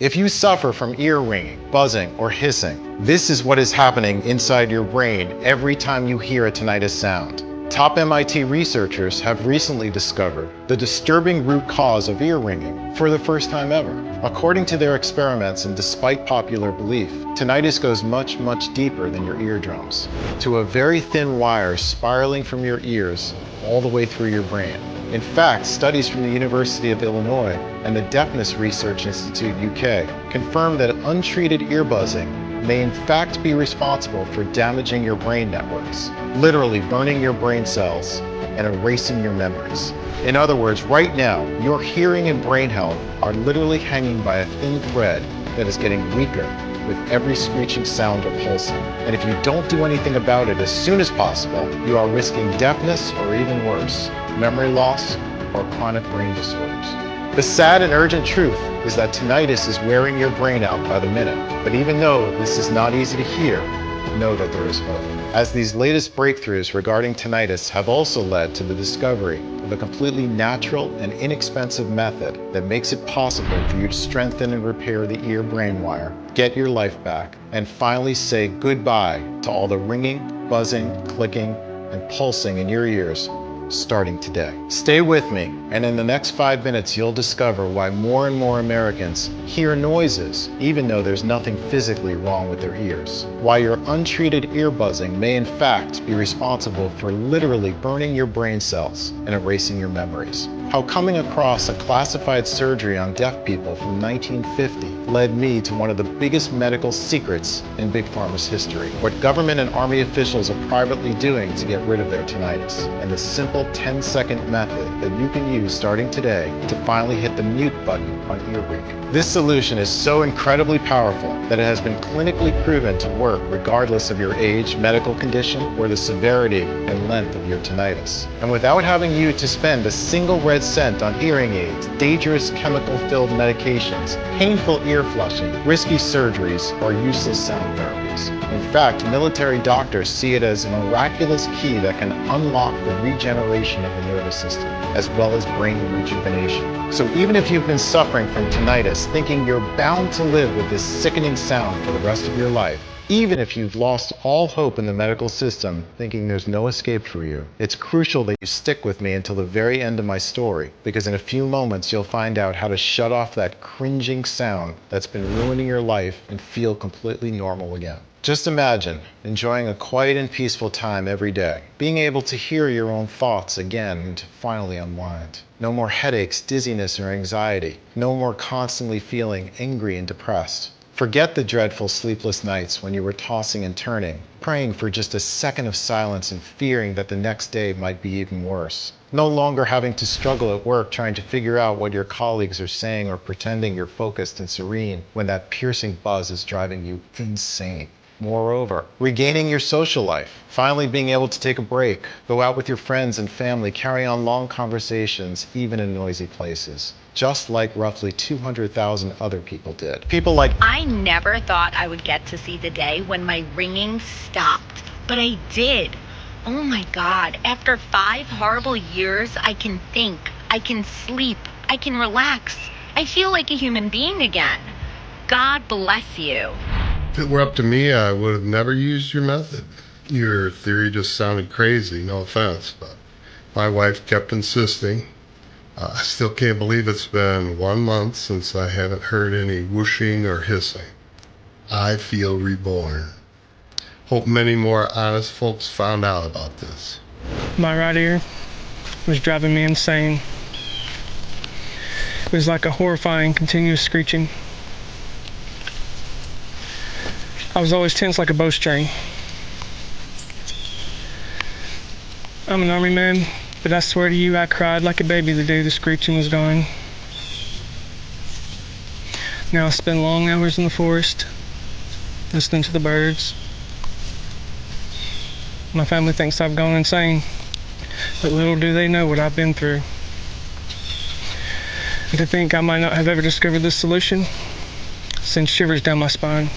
If you suffer from ear ringing, buzzing, or hissing, this is what is happening inside your brain every time you hear a tinnitus sound. Top MIT researchers have recently discovered the disturbing root cause of ear ringing for the first time ever. According to their experiments, and despite popular belief, tinnitus goes much, much deeper than your eardrums, to a very thin wire spiraling from your ears all the way through your brain. In fact, studies from the University of Illinois and the Deafness Research Institute UK confirm that untreated ear buzzing may in fact be responsible for damaging your brain networks, literally burning your brain cells and erasing your memories. In other words, right now, your hearing and brain health are literally hanging by a thin thread that is getting weaker with every screeching sound or pulsing. And if you don't do anything about it as soon as possible, you are risking deafness or even worse, memory loss or chronic brain disorders. The sad and urgent truth is that tinnitus is wearing your brain out by the minute. But even though this is not easy to hear, know that there is hope. As these latest breakthroughs regarding tinnitus have also led to the discovery of a completely natural and inexpensive method that makes it possible for you to strengthen and repair the ear-brain wire, get your life back, and finally say goodbye to all the ringing, buzzing, clicking, and pulsing in your ears, starting today. Stay with me, and in the next 5 minutes, you'll discover why more and more Americans hear noises, even though there's nothing physically wrong with their ears. Why your untreated ear buzzing may in fact be responsible for literally burning your brain cells and erasing your memories. How coming across a classified surgery on deaf people from 1950 led me to one of the biggest medical secrets in Big Pharma's history. What government and army officials are privately doing to get rid of their tinnitus, and the simple 10-second method that you can use starting today to finally hit the mute button on ear ringing. This solution is so incredibly powerful that it has been clinically proven to work regardless of your age, medical condition, or the severity and length of your tinnitus. And without having you to spend a single red cent on hearing aids, dangerous chemical-filled medications, painful ear flushing, risky surgeries, or useless sound therapies. In fact, military doctors see it as a miraculous key that can unlock the regeneration of the nervous system, as well as brain rejuvenation. So even if you've been suffering from tinnitus, thinking you're bound to live with this sickening sound for the rest of your life, even if you've lost all hope in the medical system, thinking there's no escape for you, it's crucial that you stick with me until the very end of my story, because in a few moments you'll find out how to shut off that cringing sound that's been ruining your life and feel completely normal again. Just imagine enjoying a quiet and peaceful time every day, being able to hear your own thoughts again and to finally unwind. No more headaches, dizziness, or anxiety. No more constantly feeling angry and depressed. Forget the dreadful sleepless nights when you were tossing and turning, praying for just a second of silence and fearing that the next day might be even worse. No longer having to struggle at work trying to figure out what your colleagues are saying or pretending you're focused and serene when that piercing buzz is driving you insane. Moreover, regaining your social life, finally being able to take a break, go out with your friends and family, carry on long conversations, even in noisy places, just like roughly 200,000 other people did. People like, I never thought I would get to see the day when my ringing stopped, but I did. Oh my God, after 5 horrible years, I can think, I can sleep, I can relax. I feel like a human being again. God bless you. If it were up to me, I would have never used your method. Your theory just sounded crazy, no offense, but my wife kept insisting. I still can't believe it's been 1 month since I haven't heard any whooshing or hissing. I feel reborn. Hope many more honest folks found out about this. My right ear was driving me insane. It was like a horrifying, continuous screeching. I was always tense like a bowstring. I'm an army man, but I swear to you, I cried like a baby the day the screeching was gone. Now I spend long hours in the forest, listening to the birds. My family thinks I've gone insane, but little do they know what I've been through. And to think I might not have ever discovered this solution sends shivers down my spine.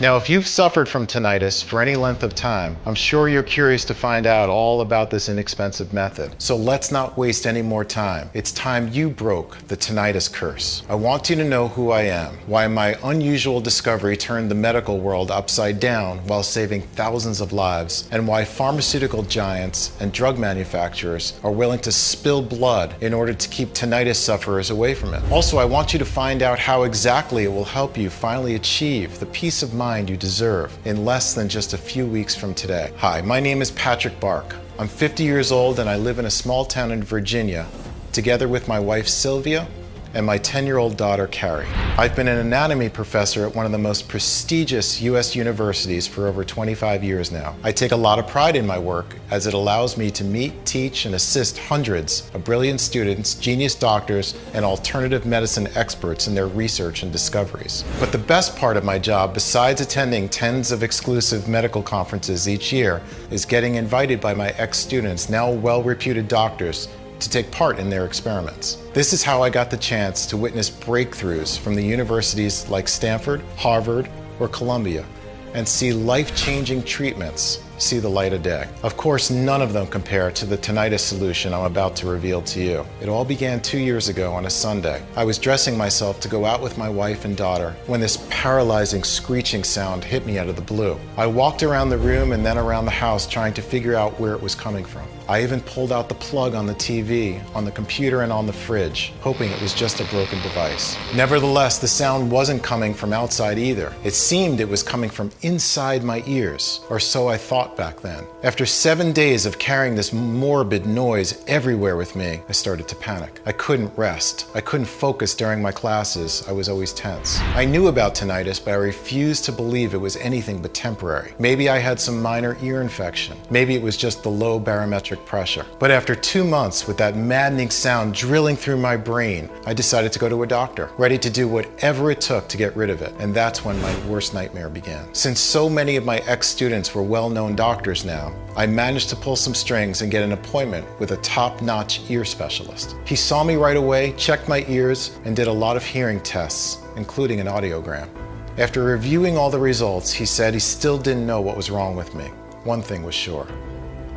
Now, if you've suffered from tinnitus for any length of time, I'm sure you're curious to find out all about this inexpensive method. So let's not waste any more time. It's time you broke the tinnitus curse. I want you to know who I am, why my unusual discovery turned the medical world upside down while saving thousands of lives, and why pharmaceutical giants and drug manufacturers are willing to spill blood in order to keep tinnitus sufferers away from it. Also, I want you to find out how exactly it will help you finally achieve the peace of mind you deserve in less than just a few weeks from today. Hi, my name is Patrick Bark. I'm 50 years old and I live in a small town in Virginia, together with my wife Sylvia and my 10-year-old daughter Carrie. I've been an anatomy professor at one of the most prestigious US universities for over 25 years now. I take a lot of pride in my work as it allows me to meet, teach, and assist hundreds of brilliant students, genius doctors, and alternative medicine experts in their research and discoveries. But the best part of my job, besides attending tens of exclusive medical conferences each year, is getting invited by my ex-students, now well-reputed doctors, to take part in their experiments. This is how I got the chance to witness breakthroughs from the universities like Stanford, Harvard, or Columbia, and see life-changing treatments see the light of day. Of course, none of them compare to the tinnitus solution I'm about to reveal to you. It all began 2 years ago on a Sunday. I was dressing myself to go out with my wife and daughter when this paralyzing screeching sound hit me out of the blue. I walked around the room and then around the house trying to figure out where it was coming from. I even pulled out the plug on the TV, on the computer, and on the fridge, hoping it was just a broken device. Nevertheless, the sound wasn't coming from outside either. It seemed it was coming from inside my ears, or so I thought back then. After 7 days of carrying this morbid noise everywhere with me, I started to panic. I couldn't rest. I couldn't focus during my classes. I was always tense. I knew about tinnitus, but I refused to believe it was anything but temporary. Maybe I had some minor ear infection. Maybe it was just the low barometric pressure. But after 2 months with that maddening sound drilling through my brain, I decided to go to a doctor, ready to do whatever it took to get rid of it. And that's when my worst nightmare began. Since so many of my ex-students were well-known doctors now, I managed to pull some strings and get an appointment with a top-notch ear specialist. He saw me right away, checked my ears, and did a lot of hearing tests, including an audiogram. After reviewing all the results, he said he still didn't know what was wrong with me. One thing was sure.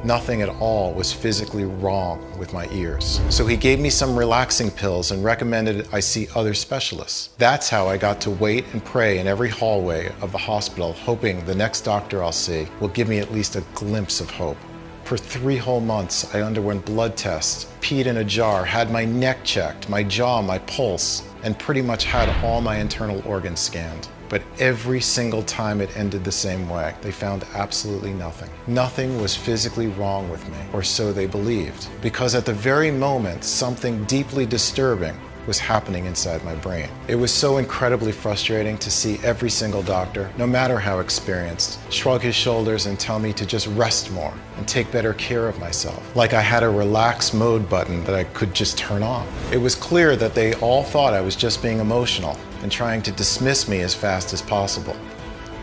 Nothing at all was physically wrong with my ears. So he gave me some relaxing pills and recommended I see other specialists. That's how I got to wait and pray in every hallway of the hospital, hoping the next doctor I'll see will give me at least a glimpse of hope. For 3 whole months, I underwent blood tests, peed in a jar, had my neck checked, my jaw, my pulse, and pretty much had all my internal organs scanned. But every single time it ended the same way. They found absolutely nothing. Nothing was physically wrong with me, or so they believed, because at the very moment, something deeply disturbing was happening inside my brain. It was so incredibly frustrating to see every single doctor, no matter how experienced, shrug his shoulders and tell me to just rest more and take better care of myself, like I had a relax mode button that I could just turn on. It was clear that they all thought I was just being emotional and trying to dismiss me as fast as possible.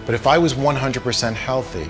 But if I was 100% healthy,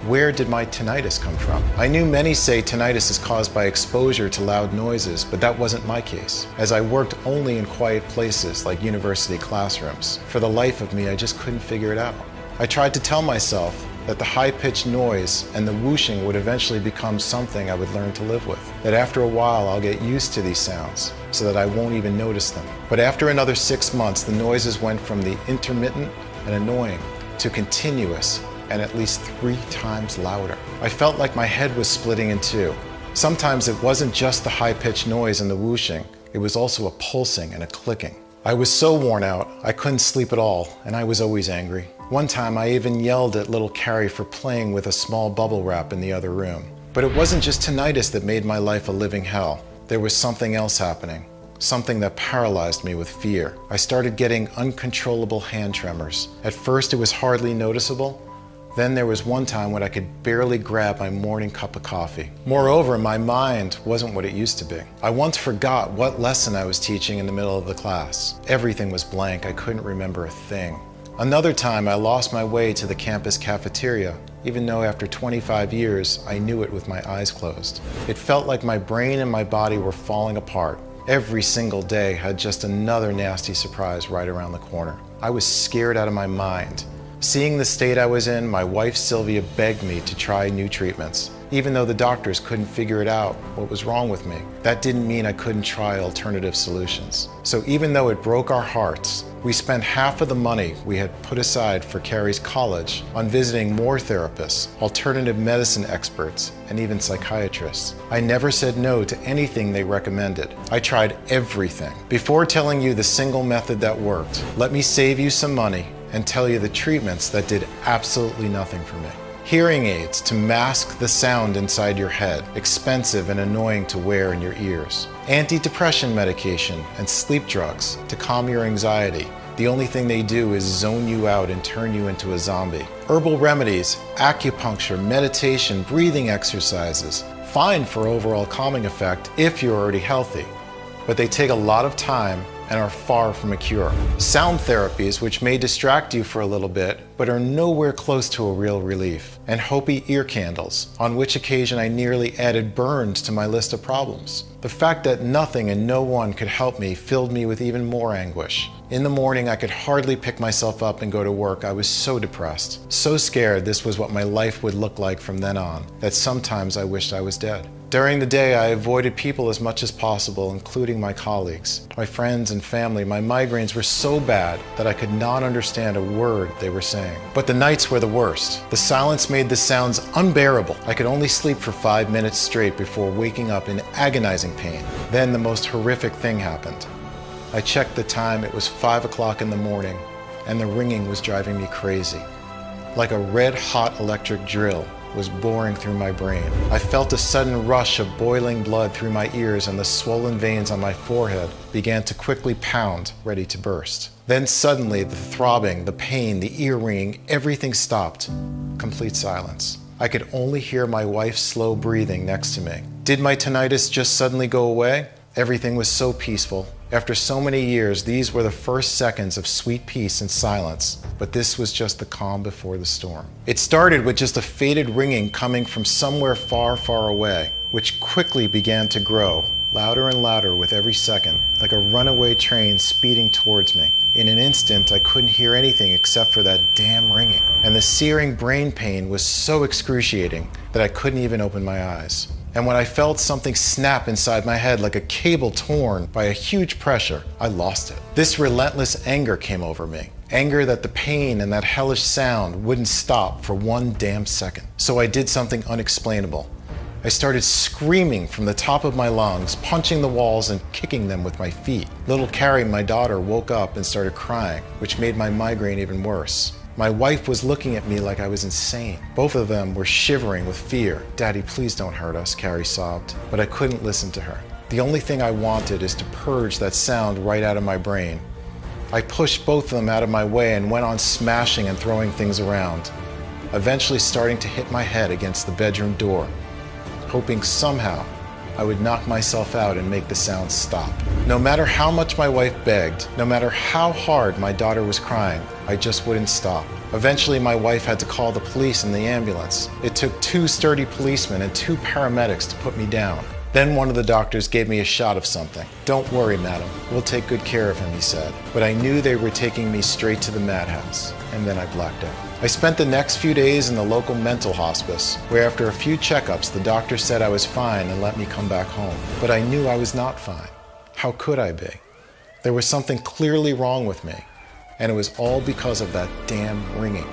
where did my tinnitus come from? I knew many say tinnitus is caused by exposure to loud noises, but that wasn't my case, as I worked only in quiet places like university classrooms. For the life of me, I just couldn't figure it out. I tried to tell myself that the high-pitched noise and the whooshing would eventually become something I would learn to live with, that after a while I'll get used to these sounds so that I won't even notice them. But after another 6 months, the noises went from the intermittent and annoying to continuous and at least 3 times louder. I felt like my head was splitting in two. Sometimes it wasn't just the high-pitched noise and the whooshing, it was also a pulsing and a clicking. I was so worn out, I couldn't sleep at all, and I was always angry. One time I even yelled at little Carrie for playing with a small bubble wrap in the other room. But it wasn't just tinnitus that made my life a living hell. There was something else happening. Something that paralyzed me with fear. I started getting uncontrollable hand tremors. At first it was hardly noticeable. Then there was one time when I could barely grab my morning cup of coffee. Moreover, my mind wasn't what it used to be. I once forgot what lesson I was teaching in the middle of the class. Everything was blank. I couldn't remember a thing. Another time I lost my way to the campus cafeteria, even though after 25 years I knew it with my eyes closed. It felt like my brain and my body were falling apart. Every single day had just another nasty surprise right around the corner. I was scared out of my mind. Seeing the state I was in, my wife Sylvia begged me to try new treatments. Even though the doctors couldn't figure it out what was wrong with me, that didn't mean I couldn't try alternative solutions. So even though it broke our hearts, we spent half of the money we had put aside for Carrie's college on visiting more therapists, alternative medicine experts, and even psychiatrists. I never said no to anything they recommended. I tried everything. Before telling you the single method that worked, let me save you some money and tell you the treatments that did absolutely nothing for me. Hearing aids to mask the sound inside your head, expensive and annoying to wear in your ears. Antidepressant medication and sleep drugs to calm your anxiety. The only thing they do is zone you out and turn you into a zombie. Herbal remedies, acupuncture, meditation, breathing exercises. Fine for overall calming effect if you're already healthy, but they take a lot of time and are far from a cure. Sound therapies, which may distract you for a little bit, but are nowhere close to a real relief. And Hopi ear candles, on which occasion I nearly added burns to my list of problems. The fact that nothing and no one could help me filled me with even more anguish. In the morning, I could hardly pick myself up and go to work. I was so depressed, so scared this was what my life would look like from then on, that sometimes I wished I was dead. During the day, I avoided people as much as possible, including my colleagues, my friends and family. My migraines were so bad that I could not understand a word they were saying. But the nights were the worst. The silence made the sounds unbearable. I could only sleep for 5 minutes straight before waking up in agonizing pain. Then the most horrific thing happened. I checked the time, it was 5 o'clock in the morning, and the ringing was driving me crazy. Like a red-hot electric drill was boring through my brain. I felt a sudden rush of boiling blood through my ears, and the swollen veins on my forehead began to quickly pound, ready to burst. Then suddenly the throbbing, the pain, the ear ringing, everything stopped. Complete silence. I could only hear my wife's slow breathing next to me. Did my tinnitus just suddenly go away? Everything was so peaceful. After so many years, these were the first seconds of sweet peace and silence, but this was just the calm before the storm. It started with just a faded ringing coming from somewhere far, far away, which quickly began to grow, louder and louder with every second, like a runaway train speeding towards me. In an instant, I couldn't hear anything except for that damn ringing, and the searing brain pain was so excruciating that I couldn't even open my eyes. And when I felt something snap inside my head like a cable torn by a huge pressure, I lost it. This relentless anger came over me. Anger that the pain and that hellish sound wouldn't stop for one damn second. So I did something unexplainable. I started screaming from the top of my lungs, punching the walls and kicking them with my feet. Little Carrie, my daughter, woke up and started crying, which made my migraine even worse. My wife was looking at me like I was insane. Both of them were shivering with fear. "Daddy, please don't hurt us," Carrie sobbed. But I couldn't listen to her. The only thing I wanted is to purge that sound right out of my brain. I pushed both of them out of my way and went on smashing and throwing things around, eventually starting to hit my head against the bedroom door, hoping somehow I would knock myself out and make the sound stop. No matter how much my wife begged, no matter how hard my daughter was crying, I just wouldn't stop. Eventually, my wife had to call the police and the ambulance. It took 2 sturdy policemen and 2 paramedics to put me down. Then one of the doctors gave me a shot of something. "Don't worry, madam, we'll take good care of him," he said. But I knew they were taking me straight to the madhouse, and then I blacked out. I spent the next few days in the local mental hospice, where after a few checkups, the doctor said I was fine and let me come back home. But I knew I was not fine. How could I be? There was something clearly wrong with me, and it was all because of that damn ringing.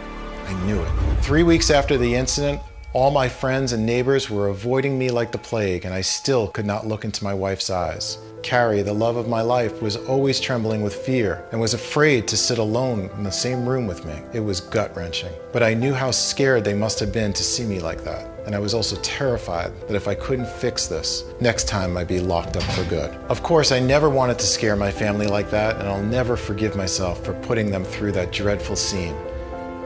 I knew it. 3 weeks after the incident, all my friends and neighbors were avoiding me like the plague, and I still could not look into my wife's eyes. Carrie, the love of my life, was always trembling with fear and was afraid to sit alone in the same room with me. It was gut-wrenching. But I knew how scared they must have been to see me like that. And I was also terrified that if I couldn't fix this, next time I'd be locked up for good. Of course, I never wanted to scare my family like that, and I'll never forgive myself for putting them through that dreadful scene.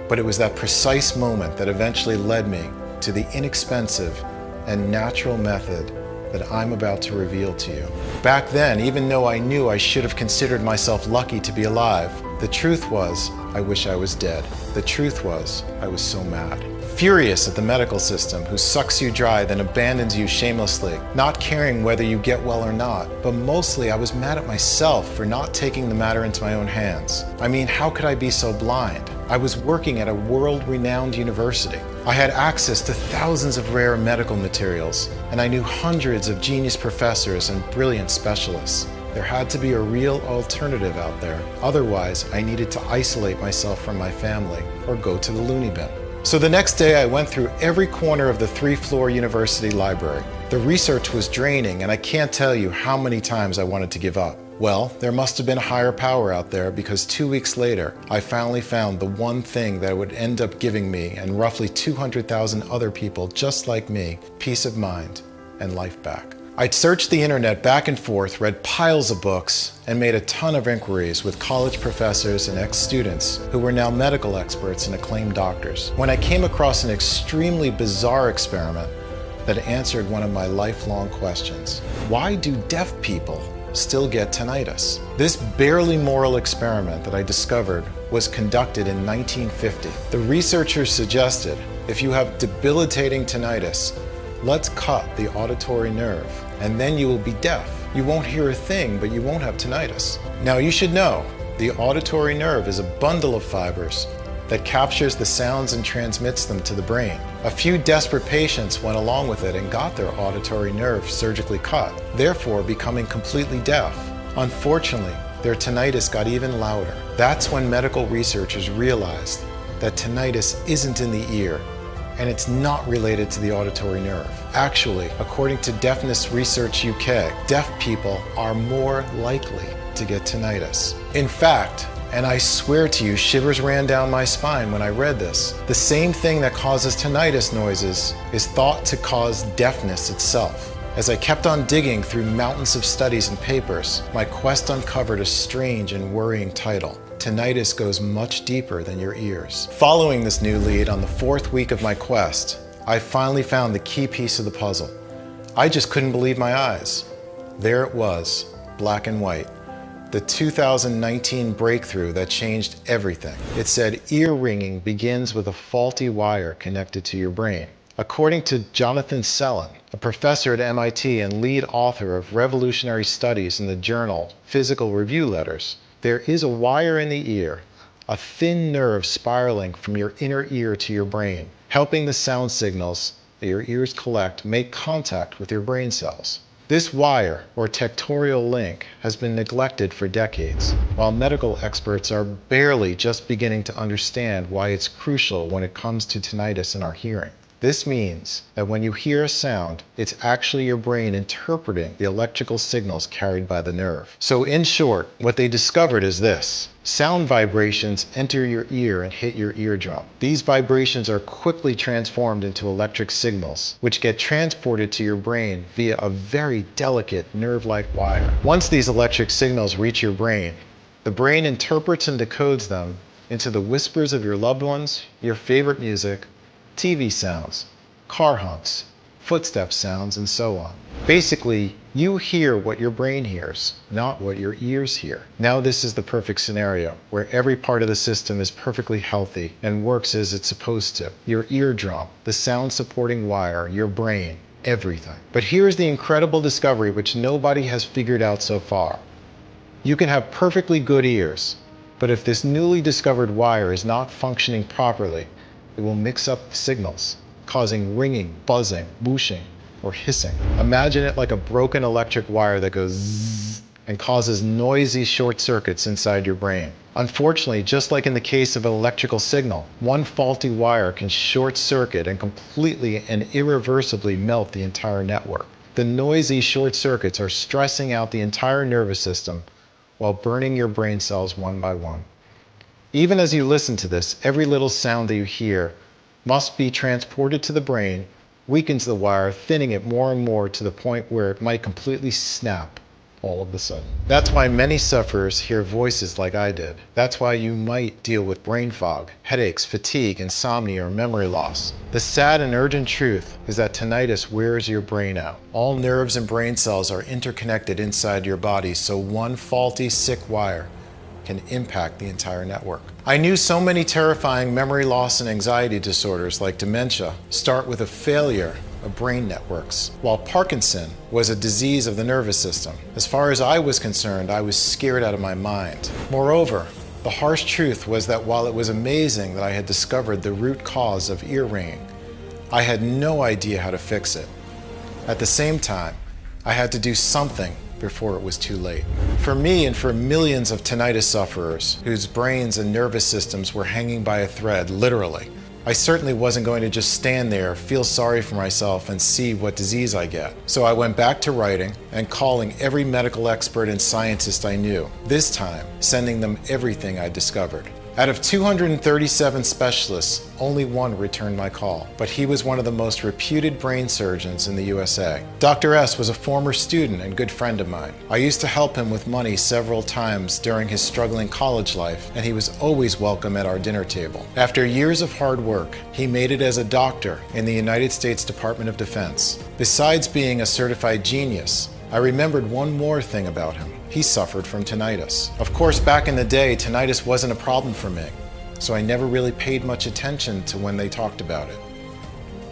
But it was that precise moment that eventually led me to the inexpensive and natural method that I'm about to reveal to you. Back then, even though I knew I should have considered myself lucky to be alive, the truth was, I wish I was dead. The truth was, I was so mad. Furious at the medical system, who sucks you dry then abandons you shamelessly, not caring whether you get well or not. But mostly I was mad at myself for not taking the matter into my own hands. I mean, how could I be so blind? I was working at a world-renowned university. I had access to thousands of rare medical materials, and I knew hundreds of genius professors and brilliant specialists. There had to be a real alternative out there. Otherwise, I needed to isolate myself from my family or go to the loony bin. So the next day, I went through every corner of the 3-floor university library. The research was draining, and I can't tell you how many times I wanted to give up. Well, there must have been a higher power out there, because 2 weeks later, I finally found the one thing that would end up giving me and roughly 200,000 other people just like me peace of mind and life back. I'd searched the internet back and forth, read piles of books, and made a ton of inquiries with college professors and ex-students who were now medical experts and acclaimed doctors, when I came across an extremely bizarre experiment that answered one of my lifelong questions. Why do deaf people still get tinnitus? This barely moral experiment that I discovered was conducted in 1950. The researchers suggested if you have debilitating tinnitus, let's cut the auditory nerve, and then you will be deaf. You won't hear a thing, but you won't have tinnitus. Now you should know, the auditory nerve is a bundle of fibers that captures the sounds and transmits them to the brain. A few desperate patients went along with it and got their auditory nerve surgically cut, therefore becoming completely deaf. Unfortunately, their tinnitus got even louder. That's when medical researchers realized that tinnitus isn't in the ear, and it's not related to the auditory nerve. Actually, according to Deafness Research UK, deaf people are more likely to get tinnitus. In fact, and I swear to you, shivers ran down my spine when I read this, the same thing that causes tinnitus noises is thought to cause deafness itself. As I kept on digging through mountains of studies and papers, my quest uncovered a strange and worrying title. Tinnitus goes much deeper than your ears. Following this new lead on the 4th week of my quest, I finally found the key piece of the puzzle. I just couldn't believe my eyes. There it was, black and white. The 2019 breakthrough that changed everything. It said ear ringing begins with a faulty wire connected to your brain. According to Jonathan Selin, a professor at MIT and lead author of revolutionary studies in the journal Physical Review Letters, there is a wire in the ear, a thin nerve spiraling from your inner ear to your brain, helping the sound signals that your ears collect make contact with your brain cells. This wire, or tectorial link, has been neglected for decades, while medical experts are barely just beginning to understand why it's crucial when it comes to tinnitus in our hearing. This means that when you hear a sound, it's actually your brain interpreting the electrical signals carried by the nerve. So in short, what they discovered is this. Sound vibrations enter your ear and hit your eardrum. These vibrations are quickly transformed into electric signals, which get transported to your brain via a very delicate nerve-like wire. Once these electric signals reach your brain, the brain interprets and decodes them into the whispers of your loved ones, your favorite music, TV sounds, car honks, footstep sounds, and so on. Basically, you hear what your brain hears, not what your ears hear. Now this is the perfect scenario, where every part of the system is perfectly healthy and works as it's supposed to. Your eardrum, the sound supporting wire, your brain, everything. But here's the incredible discovery which nobody has figured out so far. You can have perfectly good ears, but if this newly discovered wire is not functioning properly, it will mix up signals, causing ringing, buzzing, whooshing, or hissing. Imagine it like a broken electric wire that goes zzz and causes noisy short circuits inside your brain. Unfortunately, just like in the case of an electrical signal, one faulty wire can short circuit and completely and irreversibly melt the entire network. The noisy short circuits are stressing out the entire nervous system while burning your brain cells one by one. Even as you listen to this, every little sound that you hear must be transported to the brain, weakens the wire, thinning it more and more to the point where it might completely snap all of a sudden. That's why many sufferers hear voices like I did. That's why you might deal with brain fog, headaches, fatigue, insomnia, or memory loss. The sad and urgent truth is that tinnitus wears your brain out. All nerves and brain cells are interconnected inside your body, so one faulty, sick wire can impact the entire network. I knew so many terrifying memory loss and anxiety disorders like dementia start with a failure of brain networks, while Parkinson was a disease of the nervous system. As far as I was concerned, I was scared out of my mind. Moreover, The harsh truth was that while it was amazing that I had discovered the root cause of ear ringing, I had no idea how to fix it. At the same time, I had to do something before it was too late. For me and for millions of tinnitus sufferers whose brains and nervous systems were hanging by a thread, literally, I certainly wasn't going to just stand there, feel sorry for myself, and see what disease I get. So I went back to writing and calling every medical expert and scientist I knew, this time sending them everything I discovered. Out of 237 specialists, only one returned my call, but he was one of the most reputed brain surgeons in the USA. Dr. S was a former student and good friend of mine. I used to help him with money several times during his struggling college life, and he was always welcome at our dinner table. After years of hard work, he made it as a doctor in the United States Department of Defense. Besides being a certified genius, I remembered one more thing about him. He suffered from tinnitus. Of course, back in the day, tinnitus wasn't a problem for me, so I never really paid much attention to when they talked about it.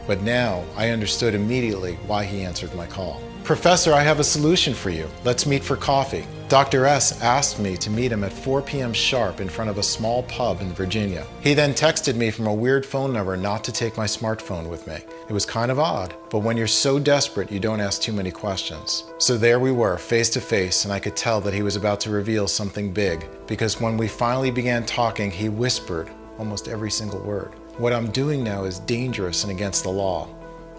But now, I understood immediately why he answered my call. "Professor, I have a solution for you. Let's meet for coffee." Dr. S asked me to meet him at 4 p.m. sharp in front of a small pub in Virginia. He then texted me from a weird phone number not to take my smartphone with me. It was kind of odd, but when you're so desperate, you don't ask too many questions. So there we were, face to face, and I could tell that he was about to reveal something big, because when we finally began talking, he whispered almost every single word. "What I'm doing now is dangerous and against the law,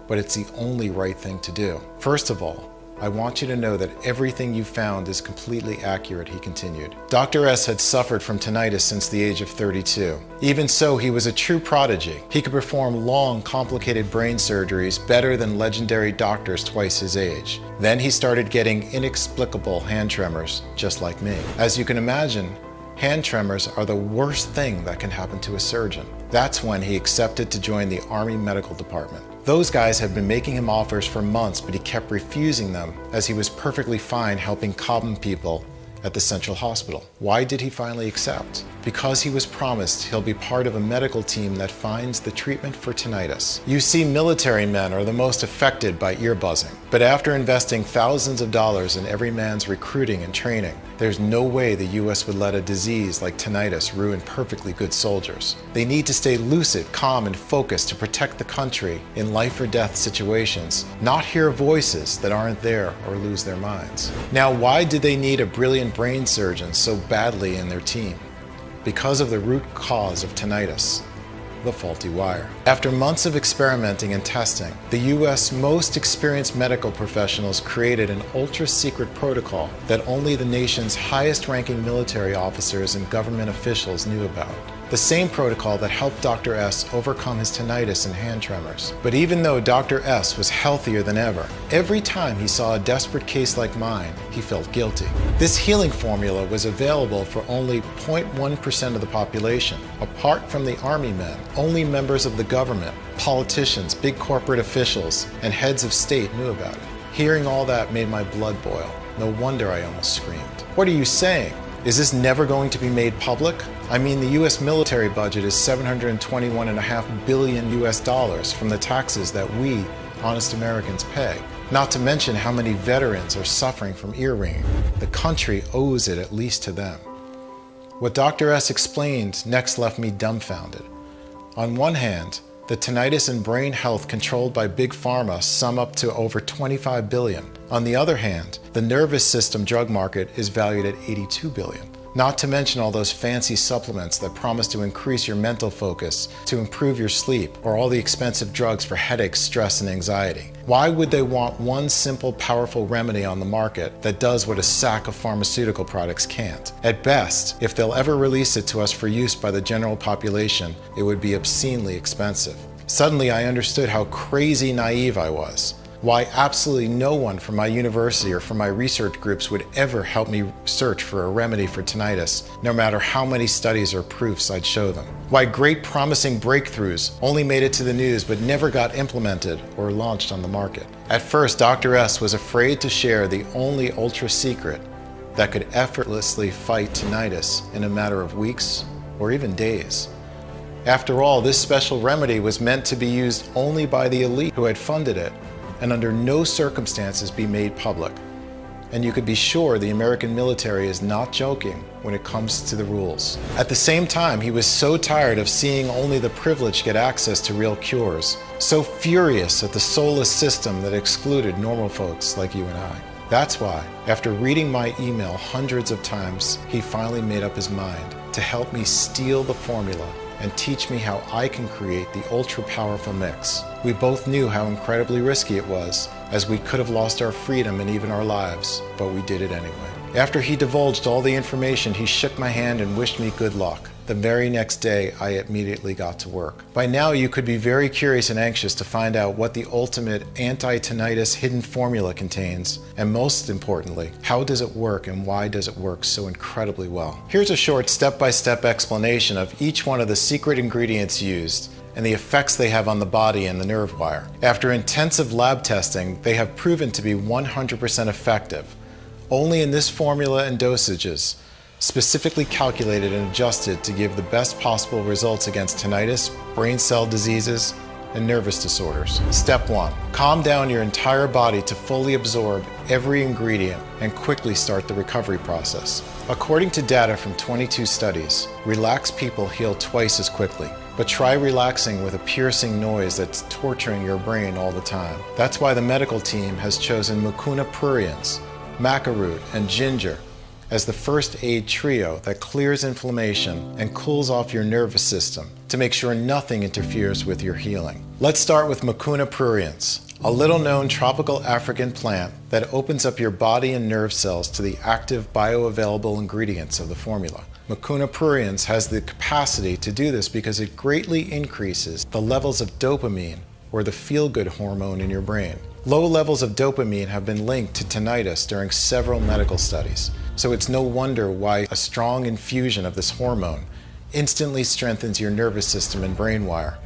but it's the only right thing to do. First of all, I want you to know that everything you found is completely accurate," he continued. Dr. S had suffered from tinnitus since the age of 32. Even so, he was a true prodigy. He could perform long, complicated brain surgeries better than legendary doctors twice his age. Then he started getting inexplicable hand tremors, just like me. As you can imagine, hand tremors are the worst thing that can happen to a surgeon. That's when he accepted to join the Army Medical Department. Those guys had been making him offers for months, but he kept refusing them as he was perfectly fine helping Cobham people at the Central Hospital. Why did he finally accept? Because he was promised he'll be part of a medical team that finds the treatment for tinnitus. You see, military men are the most affected by ear buzzing, but after investing thousands of dollars in every man's recruiting and training, there's no way the US would let a disease like tinnitus ruin perfectly good soldiers. They need to stay lucid, calm, and focused to protect the country in life or death situations, not hear voices that aren't there or lose their minds. Now, why did they need a brilliant brain surgeon so badly in their team? Because of the root cause of tinnitus, the faulty wire. After months of experimenting and testing, the US most experienced medical professionals created an ultra-secret protocol that only the nation's highest-ranking military officers and government officials knew about. The same protocol that helped Dr. S overcome his tinnitus and hand tremors. But even though Dr. S was healthier than ever, every time he saw a desperate case like mine, he felt guilty. This healing formula was available for only 0.1% of the population. Apart from the Army men, only members of the government, politicians, big corporate officials, and heads of state knew about it. Hearing all that made my blood boil. No wonder I almost screamed. What are you saying? Is this never going to be made public? I mean, the US military budget is $721.5 billion US from the taxes that we, honest Americans, pay. Not to mention how many veterans are suffering from ear ringing. The country owes it at least to them. What Dr. S explained next left me dumbfounded. On one hand, the tinnitus and brain health controlled by Big Pharma sum up to over $25 billion. On the other hand, the nervous system drug market is valued at $82 billion. Not to mention all those fancy supplements that promise to increase your mental focus, to improve your sleep, or all the expensive drugs for headaches, stress, and anxiety. Why would they want one simple, powerful remedy on the market that does what a sack of pharmaceutical products can't? At best, if they'll ever release it to us for use by the general population, it would be obscenely expensive. Suddenly, I understood how crazy naive I was. Why absolutely no one from my university or from my research groups would ever help me search for a remedy for tinnitus, no matter how many studies or proofs I'd show them. Why great promising breakthroughs only made it to the news but never got implemented or launched on the market. At first, Dr. S was afraid to share the only ultra secret that could effortlessly fight tinnitus in a matter of weeks or even days. After all, this special remedy was meant to be used only by the elite who had funded it, and under no circumstances be made public. and you could be sure the American military is not joking when it comes to the rules. At the same time, he was so tired of seeing only the privileged get access to real cures, so furious at the soulless system that excluded normal folks like you and I. That's why, after reading my email hundreds of times, he finally made up his mind to help me steal the formula and teach me how I can create the ultra-powerful mix. We both knew how incredibly risky it was, as we could have lost our freedom and even our lives, but we did it anyway. After he divulged all the information, he shook my hand and wished me good luck. The very next day, I immediately got to work. By now, you could be very curious and anxious to find out what the ultimate anti-tinnitus hidden formula contains, and most importantly, how does it work and why does it work so incredibly well? Here's a short step-by-step explanation of each one of the secret ingredients used and the effects they have on the body and the nerve wire. After intensive lab testing, they have proven to be 100% effective. Only in this formula and dosages, specifically calculated and adjusted to give the best possible results against tinnitus, brain cell diseases, and nervous disorders. Step 1. Calm down your entire body to fully absorb every ingredient and quickly start the recovery process. According to data from 22 studies, relaxed people heal twice as quickly. But try relaxing with a piercing noise that's torturing your brain all the time. That's why the medical team has chosen mucuna pruriens, maca root, and ginger as the first aid trio that clears inflammation and cools off your nervous system to make sure nothing interferes with your healing. Let's start with mucuna pruriens, a little-known tropical African plant that opens up your body and nerve cells to the active bioavailable ingredients of the formula. Mucuna pruriens has the capacity to do this because it greatly increases the levels of dopamine, or the feel-good hormone in your brain. Low levels of dopamine have been linked to tinnitus during several medical studies, so it's no wonder why a strong infusion of this hormone instantly strengthens your nervous system and brain wire,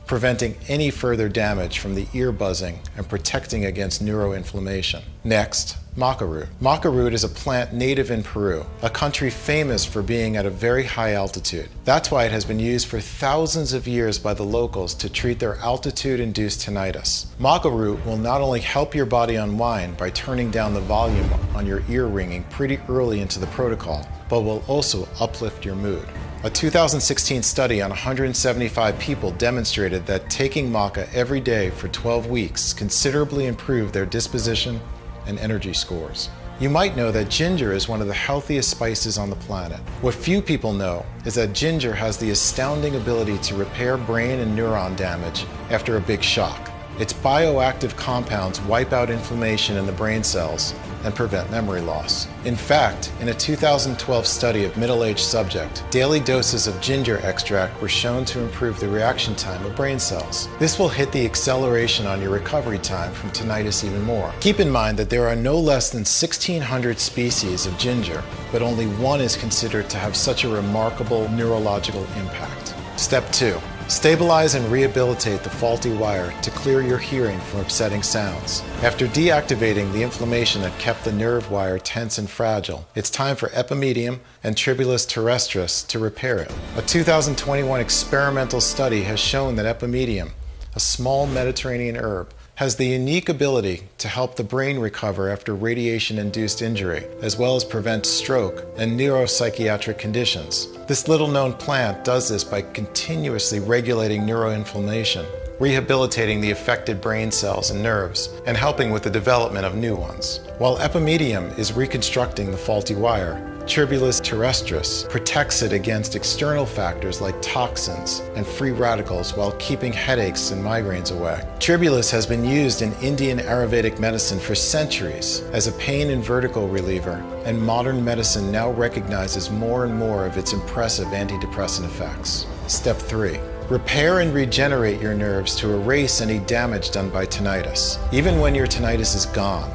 preventing any further damage from the ear buzzing and protecting against neuroinflammation. Next, maca root. Maca root is a plant native in Peru, a country famous for being at a very high altitude. That's why it has been used for thousands of years by the locals to treat their altitude-induced tinnitus. Maca root will not only help your body unwind by turning down the volume on your ear ringing pretty early into the protocol, but will also uplift your mood. A 2016 study on 175 people demonstrated that taking maca every day for 12 weeks considerably improved their disposition and energy scores. You might know that ginger is one of the healthiest spices on the planet. What few people know is that ginger has the astounding ability to repair brain and neuron damage after a big shock. Its bioactive compounds wipe out inflammation in the brain cells and prevent memory loss. In fact, in a 2012 study of middle-aged subjects, daily doses of ginger extract were shown to improve the reaction time of brain cells. This will hit the acceleration on your recovery time from tinnitus even more. Keep in mind that there are no less than 1,600 species of ginger, but only one is considered to have such a remarkable neurological impact. Step 2. Stabilize and rehabilitate the faulty wire to clear your hearing from upsetting sounds. After deactivating the inflammation that kept the nerve wire tense and fragile, it's time for epimedium and tribulus terrestris to repair it. A 2021 experimental study has shown that epimedium, a small Mediterranean herb, has the unique ability to help the brain recover after radiation-induced injury, as well as prevent stroke and neuropsychiatric conditions. This little-known plant does this by continuously regulating neuroinflammation, rehabilitating the affected brain cells and nerves, and helping with the development of new ones. While epimedium is reconstructing the faulty wire, tribulus terrestris protects it against external factors like toxins and free radicals while keeping headaches and migraines away. Tribulus has been used in Indian Ayurvedic medicine for centuries as a pain and vertigo reliever, and modern medicine now recognizes more and more of its impressive antidepressant effects. Step 3. Repair and regenerate your nerves to erase any damage done by tinnitus. Even when your tinnitus is gone,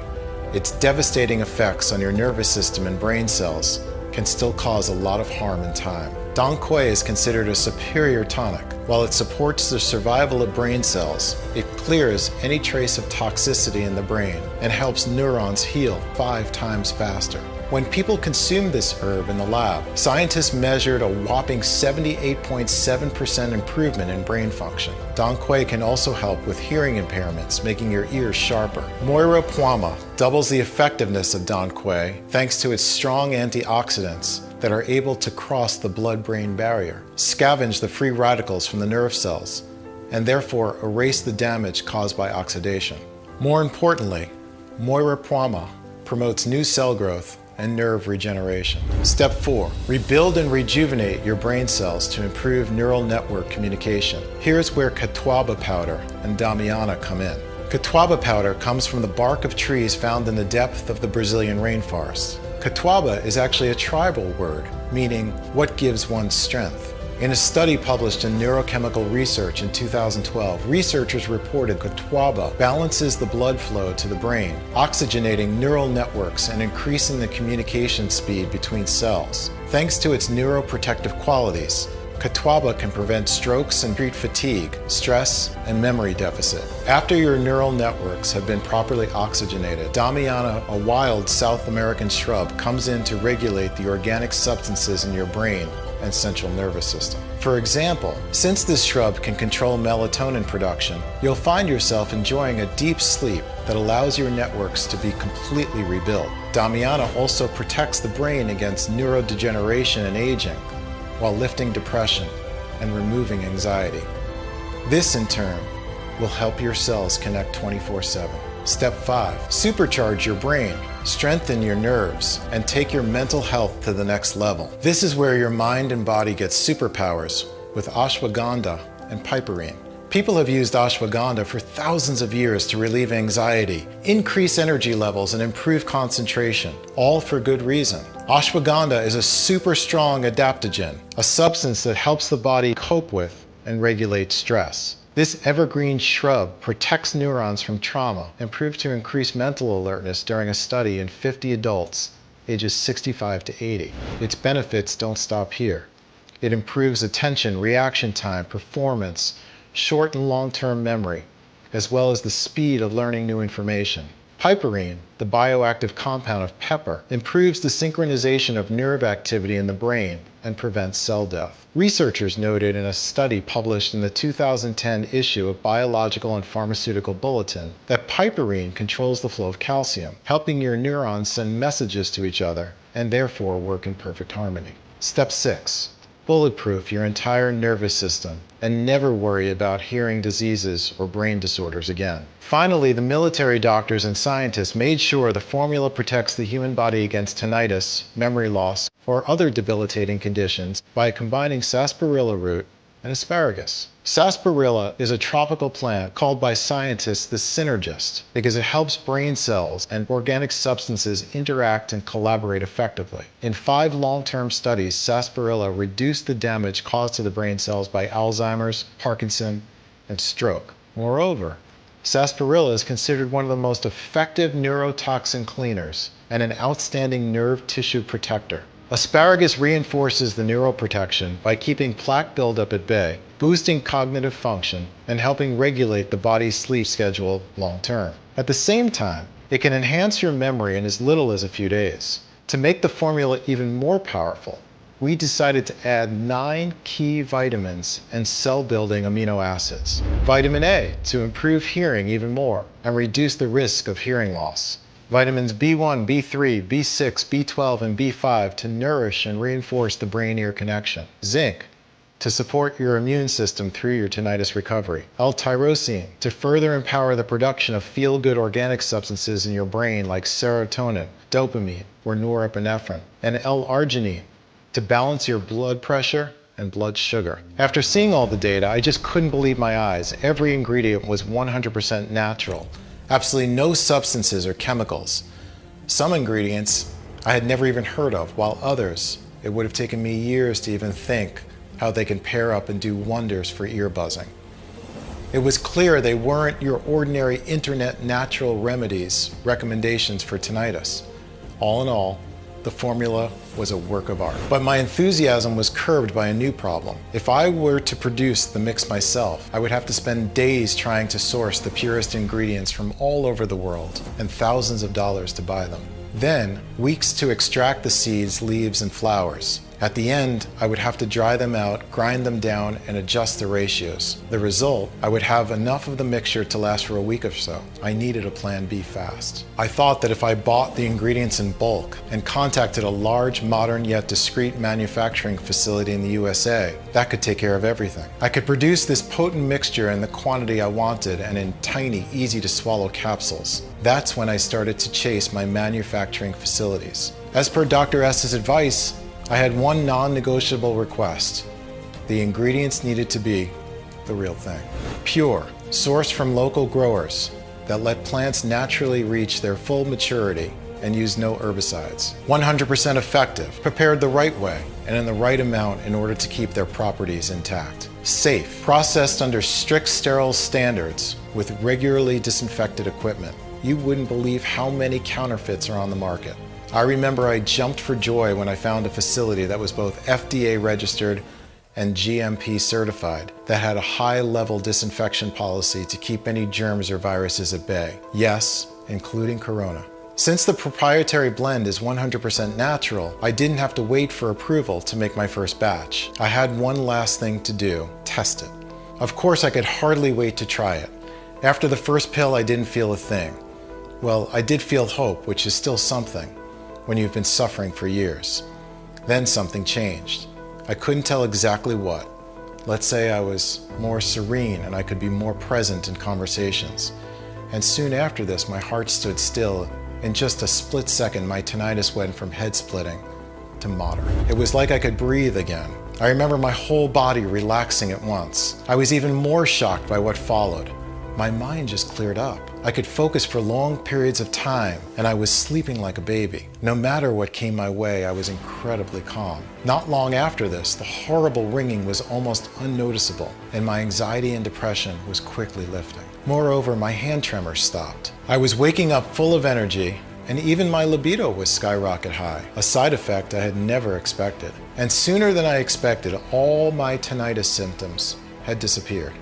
its devastating effects on your nervous system and brain cells can still cause a lot of harm in time. Dong Quai is considered a superior tonic. While it supports the survival of brain cells, it clears any trace of toxicity in the brain and helps neurons heal 5 times faster. When people consumed this herb in the lab, scientists measured a whopping 78.7% improvement in brain function. Dong Quai can also help with hearing impairments, making your ears sharper. Moira Poima doubles the effectiveness of Dong Quai thanks to its strong antioxidants that are able to cross the blood-brain barrier, scavenge the free radicals from the nerve cells, and therefore erase the damage caused by oxidation. More importantly, Moira Poima promotes new cell growth and nerve regeneration. Step 4. Rebuild and rejuvenate your brain cells to improve neural network communication. Here's where Quietum powder and Damiana come in. Quietum powder comes from the bark of trees found in the depth of the Brazilian rainforest. Quietum is actually a tribal word, meaning what gives one strength. In a study published in Neurochemical Research in 2012, researchers reported Quietum balances the blood flow to the brain, oxygenating neural networks and increasing the communication speed between cells. Thanks to its neuroprotective qualities, Quietum can prevent strokes and treat fatigue, stress, and memory deficit. After your neural networks have been properly oxygenated, Damiana, a wild South American shrub, comes in to regulate the organic substances in your brain and central nervous system. For example, since this shrub can control melatonin production, you'll find yourself enjoying a deep sleep that allows your networks to be completely rebuilt. Damiana also protects the brain against neurodegeneration and aging, while lifting depression and removing anxiety. This, in turn, will help your cells connect 24/7. Step 5. Supercharge your brain, strengthen your nerves, and take your mental health to the next level. This is where your mind and body get superpowers with ashwagandha and piperine. People have used ashwagandha for thousands of years to relieve anxiety, increase energy levels, and improve concentration, all for good reason. Ashwagandha is a super strong adaptogen, a substance that helps the body cope with and regulate stress. This evergreen shrub protects neurons from trauma and proved to increase mental alertness during a study in 50 adults ages 65 to 80. Its benefits don't stop here. It improves attention, reaction time, performance, short and long-term memory, as well as the speed of learning new information. Piperine, the bioactive compound of pepper, improves the synchronization of nerve activity in the brain and prevents cell death. Researchers noted in a study published in the 2010 issue of Biological and Pharmaceutical Bulletin that piperine controls the flow of calcium, helping your neurons send messages to each other and therefore work in perfect harmony. Step 6. Bulletproof your entire nervous system and never worry about hearing diseases or brain disorders again. Finally, the military doctors and scientists made sure the formula protects the human body against tinnitus, memory loss, or other debilitating conditions by combining sarsaparilla root and asparagus. Sarsaparilla is a tropical plant called by scientists the synergist because it helps brain cells and organic substances interact and collaborate effectively. In 5 long-term studies, sarsaparilla reduced the damage caused to the brain cells by Alzheimer's, Parkinson, and stroke. Moreover, sarsaparilla is considered one of the most effective neurotoxin cleaners and an outstanding nerve tissue protector. Asparagus reinforces the neuroprotection by keeping plaque buildup at bay, boosting cognitive function, and helping regulate the body's sleep schedule long term. At the same time, it can enhance your memory in as little as a few days. To make the formula even more powerful, we decided to add 9 key vitamins and cell-building amino acids. Vitamin A to improve hearing even more and reduce the risk of hearing loss. Vitamins B1, B3, B6, B12, and B5 to nourish and reinforce the brain-ear connection. Zinc to support your immune system through your tinnitus recovery. L-tyrosine to further empower the production of feel-good organic substances in your brain like serotonin, dopamine, or norepinephrine. And L-arginine to balance your blood pressure and blood sugar. After seeing all the data, I just couldn't believe my eyes. Every ingredient was 100% natural. Absolutely no substances or chemicals. Some ingredients I had never even heard of, while others, it would have taken me years to even think how they can pair up and do wonders for ear buzzing. It was clear they weren't your ordinary internet natural remedies, recommendations for tinnitus. All in all, the formula was a work of art. But my enthusiasm was curbed by a new problem. If I were to produce the mix myself, I would have to spend days trying to source the purest ingredients from all over the world and thousands of dollars to buy them. Then, weeks to extract the seeds, leaves, and flowers. At the end, I would have to dry them out, grind them down, and adjust the ratios. The result, I would have enough of the mixture to last for a week or so. I needed a plan B fast. I thought that if I bought the ingredients in bulk and contacted a large, modern, yet discreet manufacturing facility in the USA, that could take care of everything. I could produce this potent mixture in the quantity I wanted and in tiny, easy-to-swallow capsules. That's when I started to chase my manufacturing facilities. As per Dr. S's advice, I had one non-negotiable request. The ingredients needed to be the real thing. Pure, sourced from local growers that let plants naturally reach their full maturity and use no herbicides. 100% effective, prepared the right way and in the right amount in order to keep their properties intact. Safe, processed under strict sterile standards with regularly disinfected equipment. You wouldn't believe how many counterfeits are on the market. I remember I jumped for joy when I found a facility that was both FDA registered and GMP certified, that had a high-level disinfection policy to keep any germs or viruses at bay. Yes, including corona. Since the proprietary blend is 100% natural, I didn't have to wait for approval to make my first batch. I had one last thing to do: test it. Of course, I could hardly wait to try it. After the first pill, I didn't feel a thing. Well, I did feel hope, which is still something when you've been suffering for years. Then something changed. I couldn't tell exactly what. Let's say I was more serene and I could be more present in conversations. And soon after this, my heart stood still. In just a split second, my tinnitus went from head splitting to moderate. It was like I could breathe again. I remember my whole body relaxing at once. I was even more shocked by what followed. My mind just cleared up. I could focus for long periods of time, and I was sleeping like a baby. No matter what came my way, I was incredibly calm. Not long after this, the horrible ringing was almost unnoticeable, and my anxiety and depression was quickly lifting. Moreover, my hand tremors stopped. I was waking up full of energy, and even my libido was skyrocket high, a side effect I had never expected. And sooner than I expected, all my tinnitus symptoms had disappeared.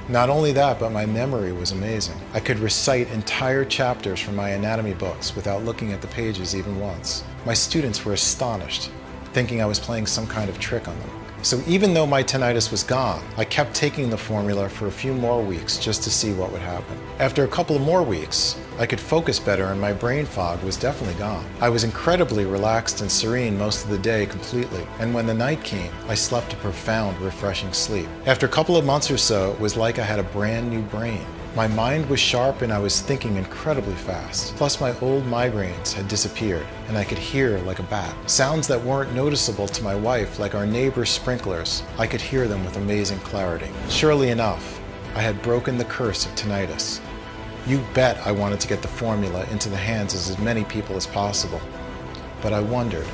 Not only that, but my memory was amazing. I could recite entire chapters from my anatomy books without looking at the pages even once. My students were astonished, thinking I was playing some kind of trick on them. So even though my tinnitus was gone, I kept taking the formula for a few more weeks just to see what would happen. After a couple of more weeks, I could focus better and my brain fog was definitely gone. I was incredibly relaxed and serene most of the day completely, and when the night came, I slept a profound, refreshing sleep. After a couple of months or so, it was like I had a brand new brain. My mind was sharp and I was thinking incredibly fast. Plus my old migraines had disappeared and I could hear like a bat. Sounds that weren't noticeable to my wife, like our neighbor's sprinklers, I could hear them with amazing clarity. Surely enough, I had broken the curse of tinnitus. You bet I wanted to get the formula into the hands of as many people as possible. But I wondered,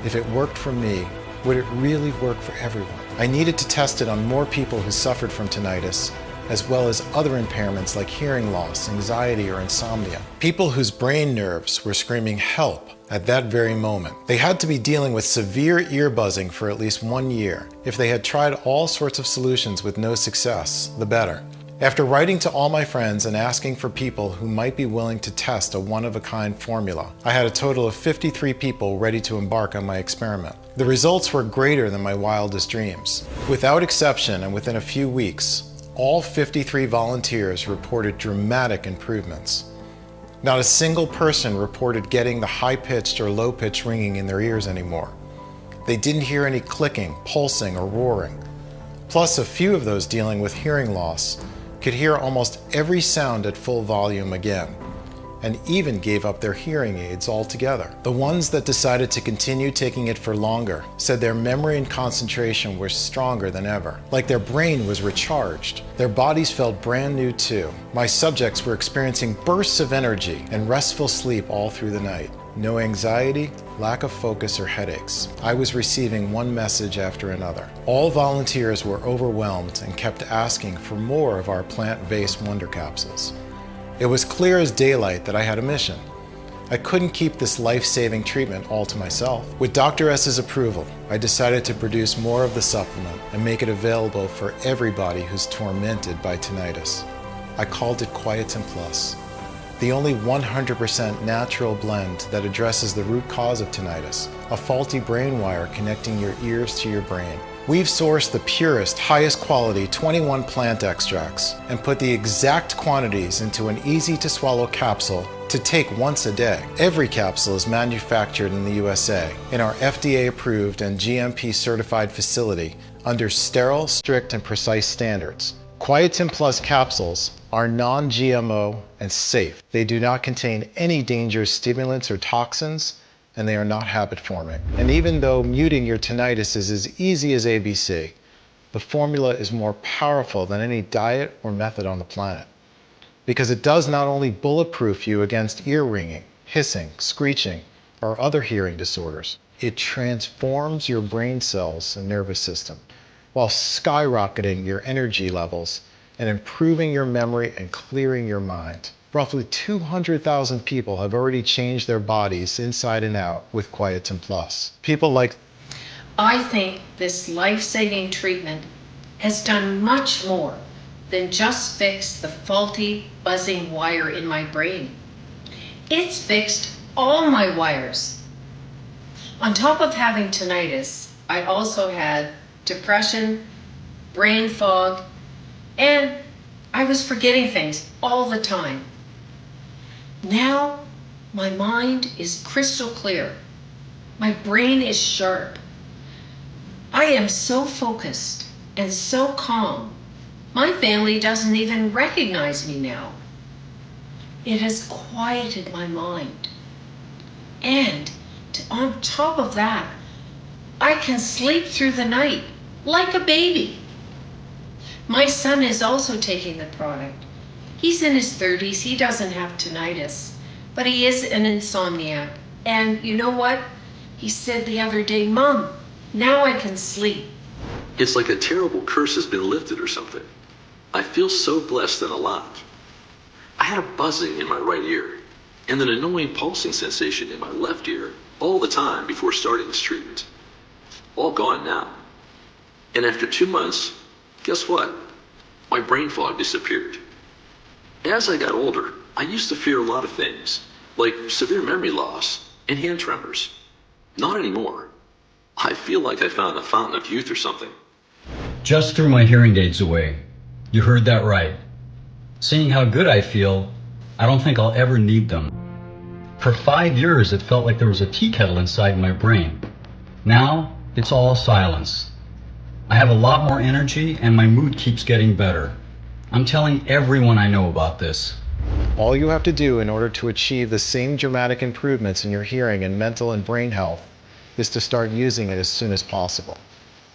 if it worked for me, would it really work for everyone? I needed to test it on more people who suffered from tinnitus, as well as other impairments like hearing loss, anxiety, or insomnia. People whose brain nerves were screaming help at that very moment. They had to be dealing with severe ear buzzing for at least 1 year. If they had tried all sorts of solutions with no success, the better. After writing to all my friends and asking for people who might be willing to test a one-of-a-kind formula, I had a total of 53 people ready to embark on my experiment. The results were greater than my wildest dreams. Without exception, and within a few weeks, all 53 volunteers reported dramatic improvements. Not a single person reported getting the high-pitched or low-pitched ringing in their ears anymore. They didn't hear any clicking, pulsing, or roaring. Plus, a few of those dealing with hearing loss could hear almost every sound at full volume again, and even gave up their hearing aids altogether. The ones that decided to continue taking it for longer said their memory and concentration were stronger than ever, like their brain was recharged. Their bodies felt brand new too. My subjects were experiencing bursts of energy and restful sleep all through the night. No anxiety, lack of focus, or headaches. I was receiving one message after another. All volunteers were overwhelmed and kept asking for more of our plant-based wonder capsules. It was clear as daylight that I had a mission. I couldn't keep this life-saving treatment all to myself. With Dr. S's approval, I decided to produce more of the supplement and make it available for everybody who's tormented by tinnitus. I called it Quietum Plus. the only 100% natural blend that addresses the root cause of tinnitus, a faulty brain wire connecting your ears to your brain. We've sourced the purest, highest quality 21 plant extracts and put the exact quantities into an easy-to-swallow capsule to take once a day. Every capsule is manufactured in the USA in our FDA-approved and GMP-certified facility under sterile, strict, and precise standards. Quietum Plus capsules are non-GMO and safe. They do not contain any dangerous stimulants or toxins, and they are not habit-forming. And even though muting your tinnitus is as easy as ABC, the formula is more powerful than any diet or method on the planet. Because it does not only bulletproof you against ear ringing, hissing, screeching, or other hearing disorders, it transforms your brain cells and nervous system while skyrocketing your energy levels and improving your memory and clearing your mind. Roughly 200,000 people have already changed their bodies inside and out with Quietum Plus. People like, I think this life-saving treatment has done much more than just fix the faulty buzzing wire in my brain. It's fixed all my wires. On top of having tinnitus, I also had depression, brain fog, and I was forgetting things all the time. Now, my mind is crystal clear. My brain is sharp. I am so focused and so calm. My family doesn't even recognize me now. It has quieted my mind. And on top of that, I can sleep through the night like a baby. My son is also taking the product. He's in his 30s. He doesn't have tinnitus, but he is an insomniac. And you know what? He said the other day, "Mom, now I can sleep." It's like a terrible curse has been lifted or something. I feel so blessed and alive. I had a buzzing in my right ear and an annoying pulsing sensation in my left ear all the time before starting this treatment. All gone now. And after 2 months, guess what? My brain fog disappeared. As I got older, I used to fear a lot of things, like severe memory loss and hand tremors. Not anymore. I feel like I found a fountain of youth or something. Just threw my hearing aids away. You heard that right. Seeing how good I feel, I don't think I'll ever need them. For 5 years, it felt like there was a tea kettle inside my brain. Now, it's all silence. I have a lot more energy and my mood keeps getting better. I'm telling everyone I know about this. all you have to do in order to achieve the same dramatic improvements in your hearing and mental and brain health is to start using it as soon as possible.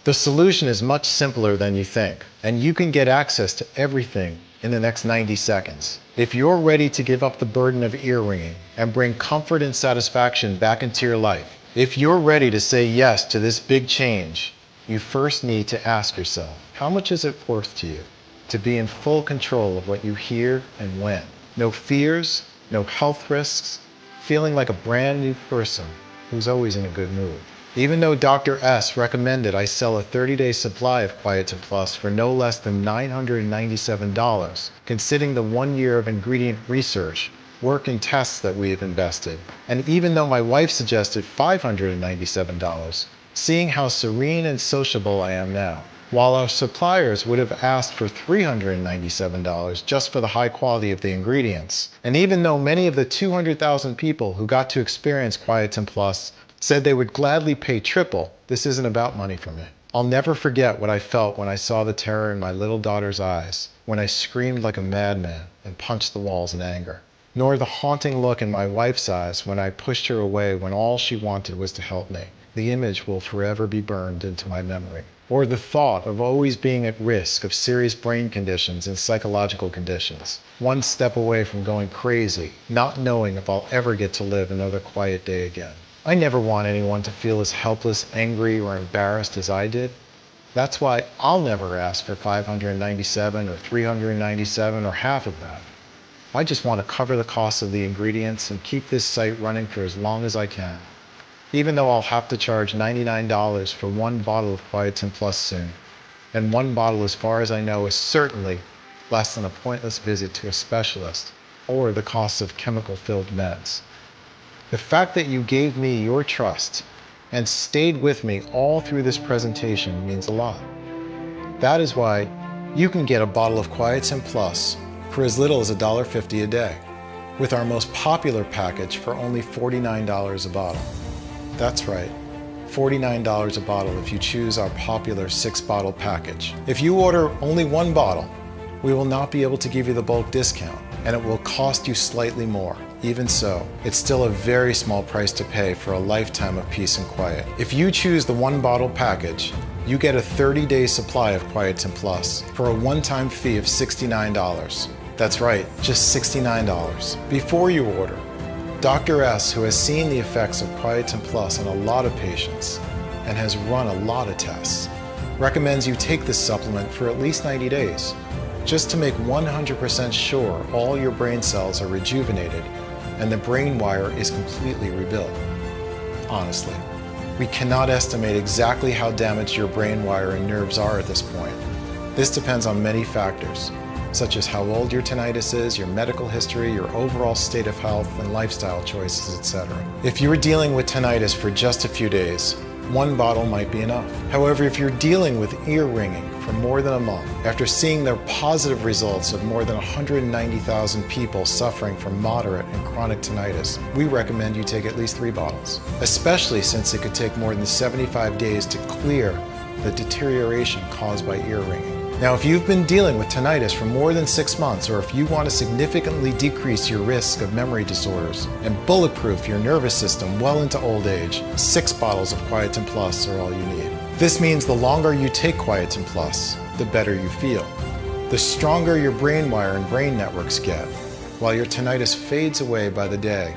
The solution is much simpler than you think, and you can get access to everything in the next 90 seconds. If you're ready to give up the burden of ear ringing and bring comfort and satisfaction back into your life, if you're ready to say yes to this big change, you first need to ask yourself, how much is it worth to you to be in full control of what you hear and when? No fears, no health risks, feeling like a brand new person who's always in a good mood. Even though Dr. S recommended I sell a 30-day supply of Quietum Plus for no less than $997, considering the 1 year of ingredient research, work and tests that we have invested, and even though my wife suggested $597, seeing how serene and sociable I am now, while our suppliers would have asked for $397 just for the high quality of the ingredients, and even though many of the 200,000 people who got to experience Quietum Plus said they would gladly pay triple, this isn't about money for me. I'll never forget what I felt when I saw the terror in my little daughter's eyes, when I screamed like a madman and punched the walls in anger, nor the haunting look in my wife's eyes when I pushed her away when all she wanted was to help me. The image will forever be burned into my memory. Or the thought of always being at risk of serious brain conditions and psychological conditions, one step away from going crazy, not knowing if I'll ever get to live another quiet day again. I never want anyone to feel as helpless, angry, or embarrassed as I did. That's why I'll never ask for $597 or $397 or half of that. I just want to cover the cost of the ingredients and keep this site running for as long as I can. Even though I'll have to charge $99 for one bottle of Quietum Plus soon. And one bottle, as far as I know, is certainly less than a pointless visit to a specialist. or the cost of chemical-filled meds. The fact that you gave me your trust and stayed with me all through this presentation means a lot. That is why you can get a bottle of Quietum Plus for as little as $1.50 a day, with our most popular package for only $49 a bottle. That's right, $49 a bottle if you choose our popular 6-bottle package. If you order only 1 bottle, we will not be able to give you the bulk discount, and it will cost you slightly more. Even so, it's still a very small price to pay for a lifetime of peace and quiet. If you choose the 1-bottle package, you get a 30-day supply of Quietum Plus for a one-time fee of $69. That's right, just $69. Before you order, Dr. S, who has seen the effects of Quietum Plus on a lot of patients and has run a lot of tests, recommends you take this supplement for at least 90 days, just to make 100% sure all your brain cells are rejuvenated and the brain wire is completely rebuilt. Honestly, we cannot estimate exactly how damaged your brain wire and nerves are at this point. This depends on many factors, such as how old your tinnitus is, your medical history, your overall state of health, and lifestyle choices, etc. If you are dealing with tinnitus for just a few days, 1 bottle might be enough. However, if you're dealing with ear ringing for more than a month, after seeing the positive results of more than 190,000 people suffering from moderate and chronic tinnitus, we recommend you take at least 3 bottles, especially since it could take more than 75 days to clear the deterioration caused by ear ringing. Now, if you've been dealing with tinnitus for more than 6 months, or if you want to significantly decrease your risk of memory disorders and bulletproof your nervous system well into old age, 6 bottles of Quietum Plus are all you need. This means the longer you take Quietum Plus, the better you feel. The stronger your brain wire and brain networks get, while your tinnitus fades away by the day.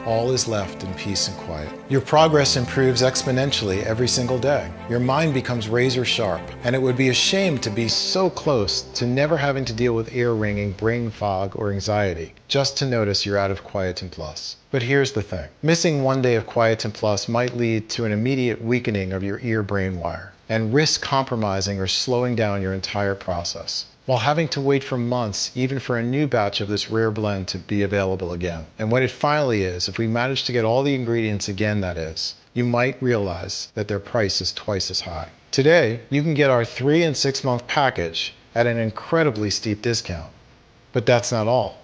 All is left in peace and quiet. Your progress improves exponentially every single day. Your mind becomes razor sharp, and it would be a shame to be so close to never having to deal with ear ringing, brain fog, or anxiety, just to notice you're out of Quietum Plus. But here's the thing. Missing 1 day of Quietum Plus might lead to an immediate weakening of your ear-brain wire and risk compromising or slowing down your entire process, while having to wait for months even for a new batch of this rare blend to be available again. And when it finally is, if we manage to get all the ingredients again, that is, you might realize that their price is twice as high. Today, you can get our 3 and 6 month package at an incredibly steep discount. But that's not all.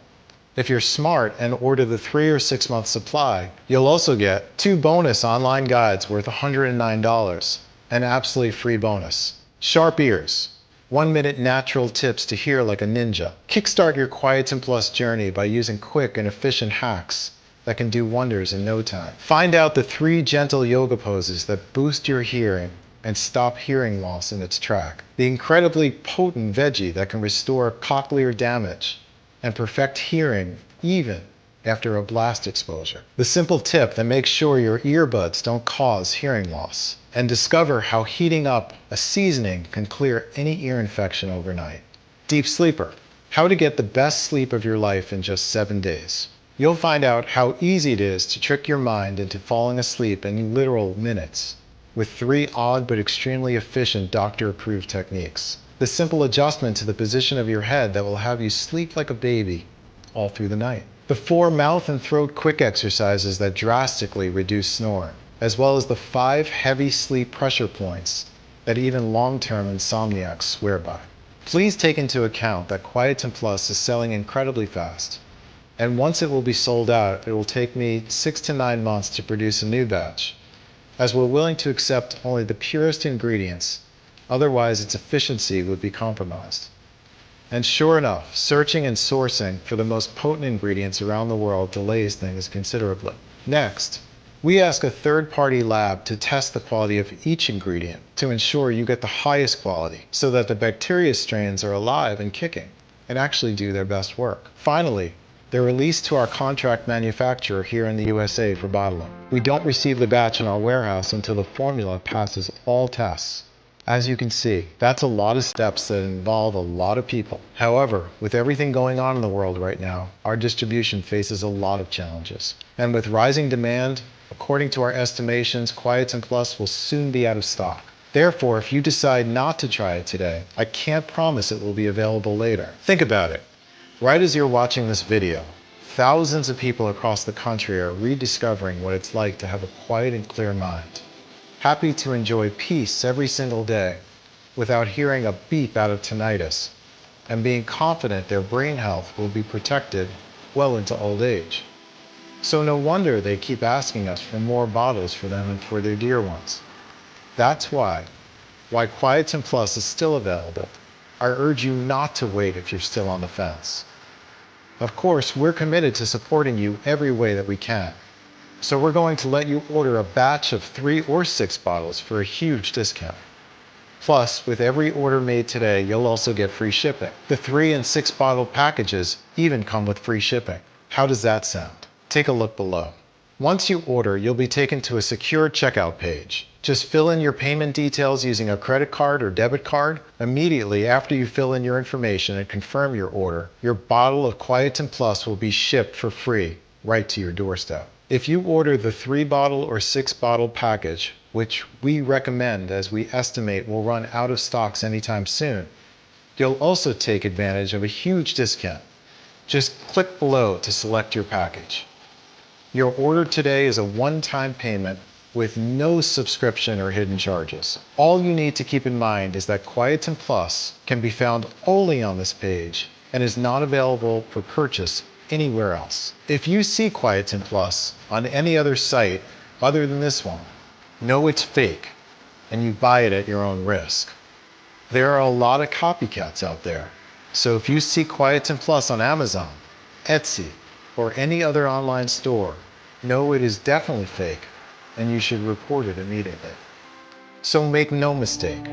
If you're smart and order the 3 or 6 month supply, you'll also get 2 bonus online guides worth $109, an absolutely free bonus. Sharp ears. 1-minute natural tips to hear like a ninja. Kickstart your Quietum Plus journey by using quick and efficient hacks that can do wonders in no time. Find out the 3 gentle yoga poses that boost your hearing and stop hearing loss in its track. The incredibly potent veggie that can restore cochlear damage and perfect hearing even after a blast exposure. The simple tip that makes sure your earbuds don't cause hearing loss. And discover how heating up a seasoning can clear any ear infection overnight. Deep Sleeper, how to get the best sleep of your life in just 7 days. You'll find out how easy it is to trick your mind into falling asleep in literal minutes with 3 odd but extremely efficient doctor-approved techniques. The simple adjustment to the position of your head that will have you sleep like a baby all through the night. The 4 mouth and throat quick exercises that drastically reduce snoring, as well as the 5 heavy sleep pressure points that even long-term insomniacs swear by. Please take into account that Quietum Plus is selling incredibly fast, and once it will be sold out, it will take me 6 to 9 months to produce a new batch, as we're willing to accept only the purest ingredients, otherwise its efficiency would be compromised. And sure enough, searching and sourcing for the most potent ingredients around the world delays things considerably. Next, we ask a third-party lab to test the quality of each ingredient to ensure you get the highest quality so that the bacteria strains are alive and kicking and actually do their best work. Finally, they're released to our contract manufacturer here in the USA for bottling. We don't receive the batch in our warehouse until the formula passes all tests. As you can see, that's a lot of steps that involve a lot of people. However, with everything going on in the world right now, our distribution faces a lot of challenges. And with rising demand, according to our estimations, Quietum Plus will soon be out of stock. Therefore, if you decide not to try it today, I can't promise it will be available later. Think about it. Right as you're watching this video, Thousands of people across the country are rediscovering what it's like to have a quiet and clear mind, happy to enjoy peace every single day without hearing a beep out of tinnitus, and being confident their brain health will be protected well into old age. So no wonder they keep asking us for more bottles for them and for their dear ones. That's why Quietum Plus is still available. I urge you not to wait if you're still on the fence. Of course, we're committed to supporting you every way that we can. So we're going to let you order a batch of 3 or 6 bottles for a huge discount. Plus, with every order made today, you'll also get free shipping. The 3 and 6 bottle packages even come with free shipping. How does that sound? Take a look below. Once you order, you'll be taken to a secure checkout page. Just fill in your payment details using a credit card or debit card. Immediately after you fill in your information and confirm your order, your bottle of Quietum Plus will be shipped for free right to your doorstep. If you order the 3 bottle or 6 bottle package, which we recommend as we estimate will run out of stocks anytime soon, you'll also take advantage of a huge discount. Just click below to select your package. Your order today is a one-time payment with no subscription or hidden charges. All you need to keep in mind is that Quietum Plus can be found only on this page and is not available for purchase anywhere else. If you see Quietum Plus on any other site other than this one, know it's fake and you buy it at your own risk. There are a lot of copycats out there. So if you see Quietum Plus on Amazon, Etsy, or any other online store, know it is definitely fake and you should report it immediately. So make no mistake,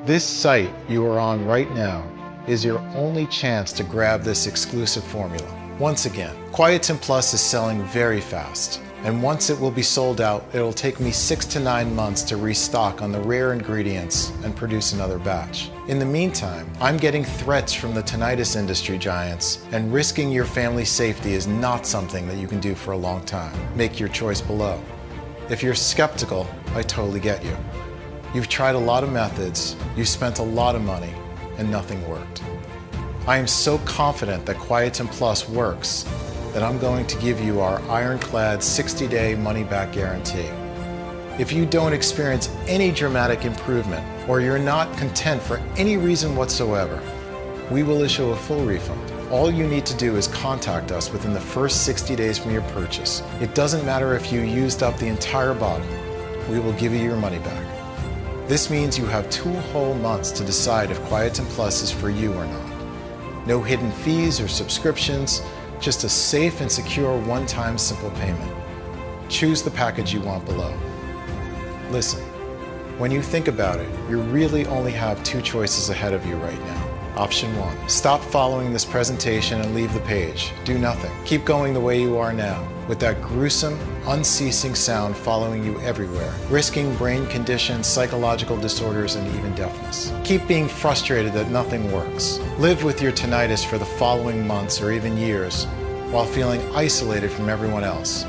this site you are on right now is your only chance to grab this exclusive formula. Once again, Quietum Plus is selling very fast, and once it will be sold out, it'll take me 6 to 9 months to restock on the rare ingredients and produce another batch. In the meantime, I'm getting threats from the tinnitus industry giants, and risking your family's safety is not something that you can do for a long time. Make your choice below. If you're skeptical, I totally get you. You've tried a lot of methods, you've spent a lot of money, and nothing worked. I am so confident that Quietum Plus works that I'm going to give you our ironclad 60-day money-back guarantee. If you don't experience any dramatic improvement, or you're not content for any reason whatsoever, we will issue a full refund. All you need to do is contact us within the first 60 days from your purchase. It doesn't matter if you used up the entire bottle, we will give you your money back. This means you have 2 whole months to decide if Quietum Plus is for you or not. No hidden fees or subscriptions, just a safe and secure one-time simple payment. Choose the package you want below. Listen, when you think about it, you really only have 2 choices ahead of you right now. Option 1, stop following this presentation and leave the page. Do nothing. Keep going the way you are now, with that gruesome, unceasing sound following you everywhere, risking brain conditions, psychological disorders, and even deafness. Keep being frustrated that nothing works. Live with your tinnitus for the following months or even years, while feeling isolated from everyone else.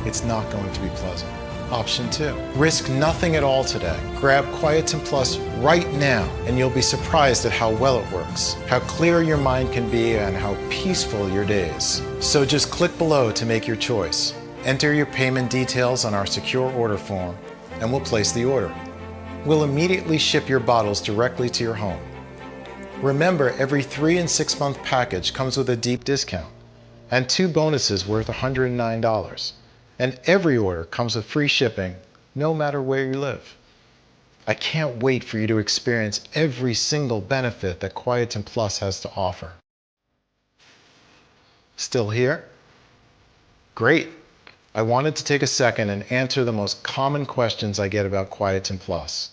It's not going to be pleasant. Option 2, risk nothing at all today. Grab Quietum Plus right now and you'll be surprised at how well it works, how clear your mind can be, and how peaceful your days. So just click below to make your choice. Enter your payment details on our secure order form and we'll place the order. We'll immediately ship your bottles directly to your home. Remember, every 3 and 6 month package comes with a deep discount and 2 bonuses worth $109. And every order comes with free shipping, no matter where you live. I can't wait for you to experience every single benefit that Quietum Plus has to offer. Still here? Great. I wanted to take a second and answer the most common questions I get about Quietum Plus.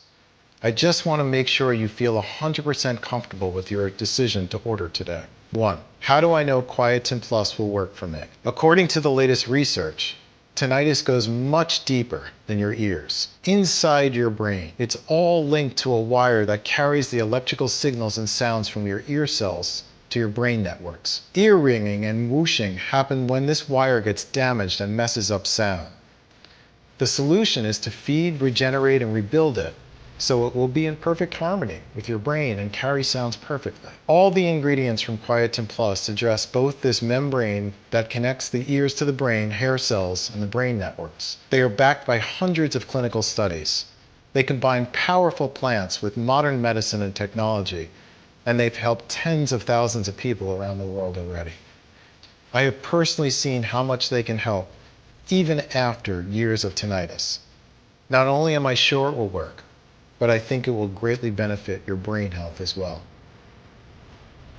I just want to make sure you feel 100% comfortable with your decision to order today. 1. How do I know Quietum Plus will work for me? According to the latest research, tinnitus goes much deeper than your ears, inside your brain. It's all linked to a wire that carries the electrical signals and sounds from your ear cells to your brain networks. Ear ringing and whooshing happen when this wire gets damaged and messes up sound. The solution is to feed, regenerate, and rebuild it so it will be in perfect harmony with your brain and carry sounds perfectly. All the ingredients from Quietum Plus address both this membrane that connects the ears to the brain, hair cells, and the brain networks. They are backed by hundreds of clinical studies. They combine powerful plants with modern medicine and technology, and they've helped tens of thousands of people around the world already. I have personally seen how much they can help, even after years of tinnitus. Not only am I sure it will work, but I think it will greatly benefit your brain health as well.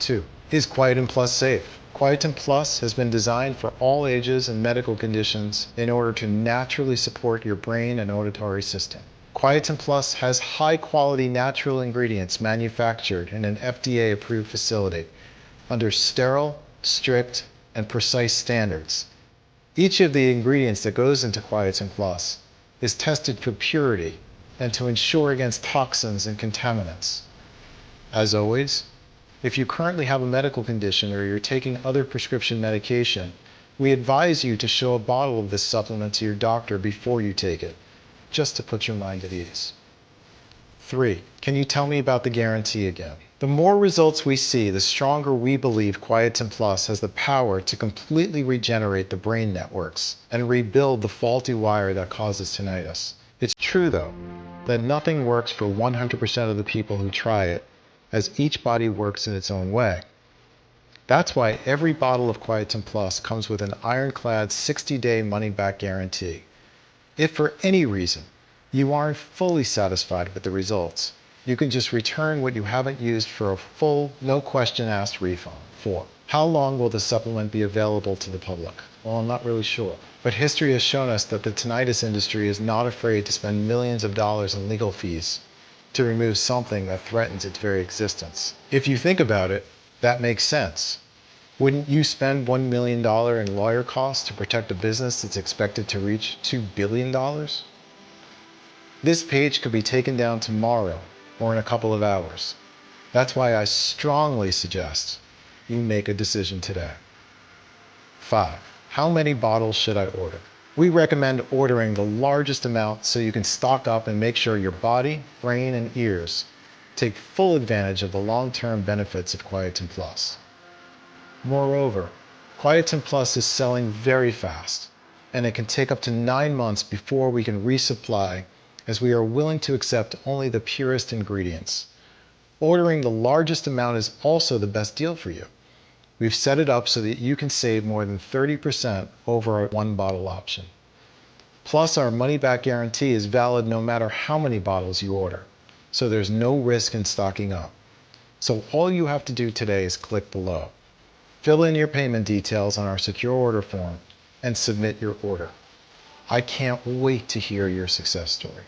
2. Is Quietum Plus safe? Quietum Plus has been designed for all ages and medical conditions in order to naturally support your brain and auditory system. Quietum Plus has high-quality natural ingredients manufactured in an FDA-approved facility under sterile, strict, and precise standards. Each of the ingredients that goes into Quietum Plus is tested for purity and to ensure against toxins and contaminants. As always, if you currently have a medical condition or you're taking other prescription medication, we advise you to show a bottle of this supplement to your doctor before you take it, just to put your mind at ease. 3. Can you tell me about the guarantee again? The more results we see, the stronger we believe Quietum Plus has the power to completely regenerate the brain networks and rebuild the faulty wire that causes tinnitus. It's true, though, that nothing works for 100% of the people who try it, as each body works in its own way. That's why every bottle of Quietum Plus comes with an ironclad 60-day money-back guarantee. If for any reason you aren't fully satisfied with the results, you can just return what you haven't used for a full, no-question-asked refund. 4. How long will the supplement be available to the public? Well, I'm not really sure. But history has shown us that the tinnitus industry is not afraid to spend millions of dollars in legal fees to remove something that threatens its very existence. If you think about it, that makes sense. Wouldn't you spend $1 million in lawyer costs to protect a business that's expected to reach $2 billion? This page could be taken down tomorrow or in a couple of hours. That's why I strongly suggest you make a decision today. 5. How many bottles should I order? We recommend ordering the largest amount so you can stock up and make sure your body, brain, and ears take full advantage of the long-term benefits of Quietum Plus. Moreover, Quietum Plus is selling very fast, and it can take up to 9 months before we can resupply, as we are willing to accept only the purest ingredients. Ordering the largest amount is also the best deal for you. We've set it up so that you can save more than 30% over our one-bottle option. Plus, our money-back guarantee is valid no matter how many bottles you order, so there's no risk in stocking up. So all you have to do today is click below. Fill in your payment details on our secure order form and submit your order. I can't wait to hear your success story.